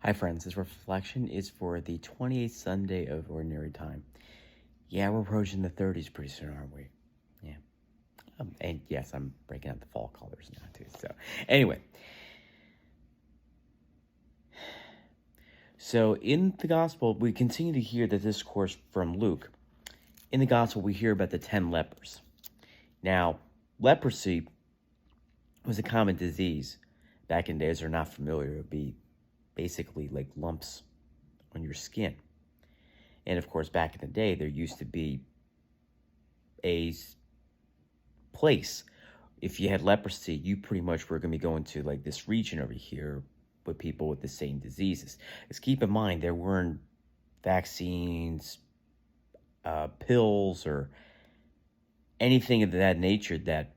Hi, friends. This reflection is for the 28th Sunday of Ordinary Time. Yeah, we're approaching the 30s pretty soon, aren't we? Yeah. And yes, I'm breaking out the fall colors now, too. So in the Gospel, we continue to hear the discourse from Luke. In the Gospel, we hear about the 10 lepers. Now, leprosy was a common disease. Back in days, are not familiar. It would be basically like lumps on your skin. And of course, back in the day, there used to be a place. If you had leprosy, you pretty much were going to be going to like this region over here with people with the same diseases. Just keep in mind, there weren't vaccines, pills, or anything of that nature that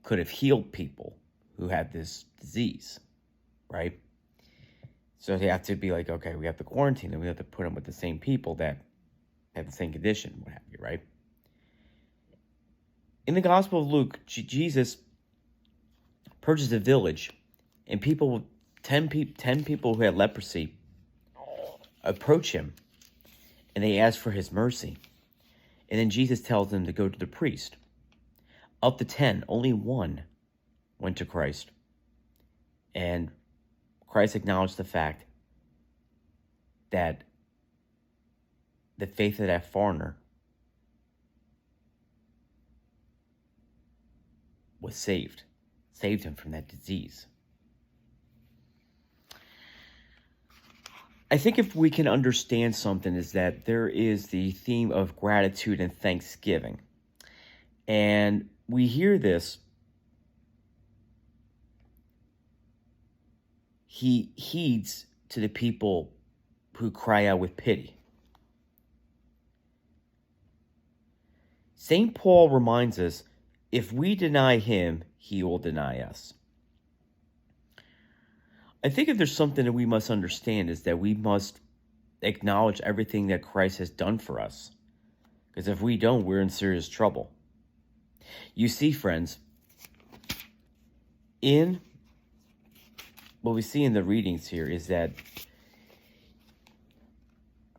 could have healed people who had this disease, right? So they have to be like, okay, we have to quarantine them. We have to put them with the same people that have the same condition, what have you, right? In the Gospel of Luke, Jesus purchased a village, and 10 people who had leprosy approach him, and they ask for his mercy. And then Jesus tells them to go to the priest. Of the 10, only one went to Christ. And Christ acknowledged the fact that the faith of that foreigner was saved him from that disease. I think if we can understand something is that there is the theme of gratitude and thanksgiving. And we hear this. He heeds to the people who cry out with pity. St. Paul reminds us, if we deny him, he will deny us. I think if there's something that we must understand is that we must acknowledge everything that Christ has done for us. Because if we don't, we're in serious trouble. You see, friends, in what we see in the readings here is that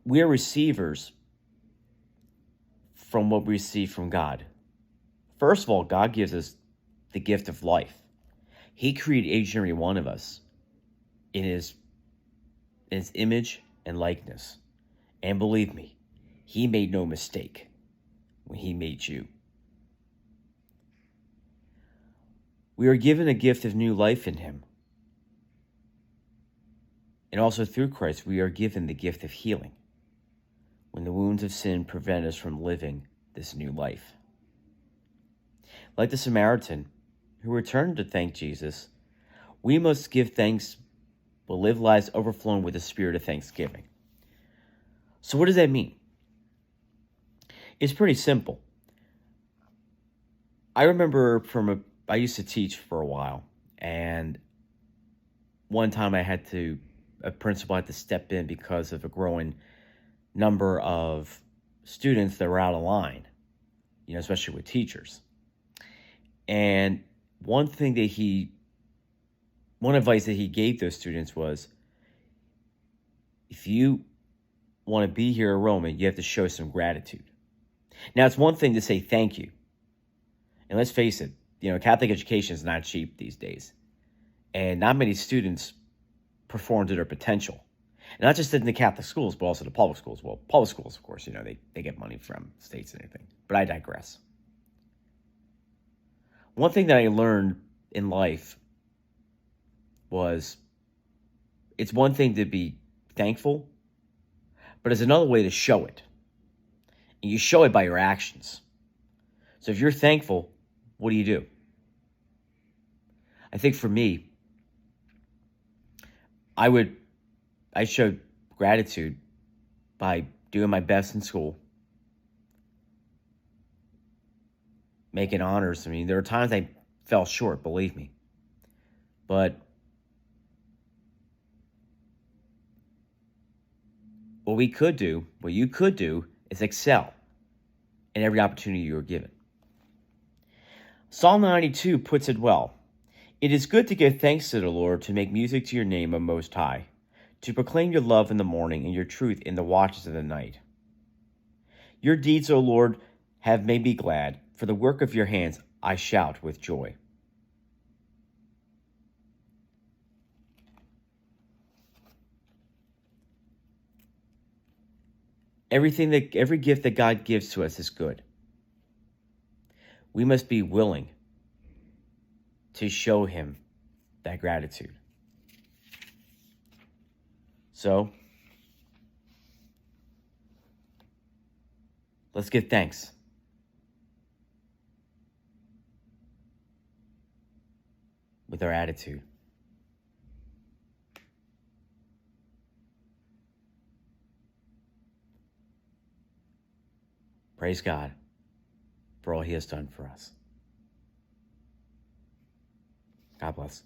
we are receivers from what we receive from God. First of all, God gives us the gift of life. He created each and every one of us in his image and likeness. And believe me, he made no mistake when he made you. We are given a gift of new life in him. And also through Christ, we are given the gift of healing when the wounds of sin prevent us from living this new life. Like the Samaritan who returned to thank Jesus, we must give thanks but live lives overflowing with the spirit of thanksgiving. So what does that mean? It's pretty simple. I remember I used to teach for a while, and one time a principal had to step in because of a growing number of students that were out of line, especially with teachers. And one advice that he gave those students was, if you want to be here at Roman, you have to show some gratitude. Now, it's one thing to say thank you. And let's face it, Catholic education is not cheap these days. And not many students perform to their potential. And not just in the Catholic schools, but also the public schools. Well, public schools, of course, they get money from states and everything. But I digress. One thing that I learned in life was it's one thing to be thankful, but it's another way to show it. And you show it by your actions. So if you're thankful, what do? I think for me, I showed gratitude by doing my best in school, making honors. There were times I fell short, believe me. But what you could do is excel in every opportunity you are given. Psalm 92 puts it well. It is good to give thanks to the Lord, to make music to your name, O Most High. to proclaim your love in the morning and your truth in the watches of the night. Your deeds, O Lord, have made me glad. For the work of your hands I shout with joy. Every gift that God gives to us is good. We must be willing to show him that gratitude. So, let's give thanks. With our attitude. Praise God for all he has done for us. God bless.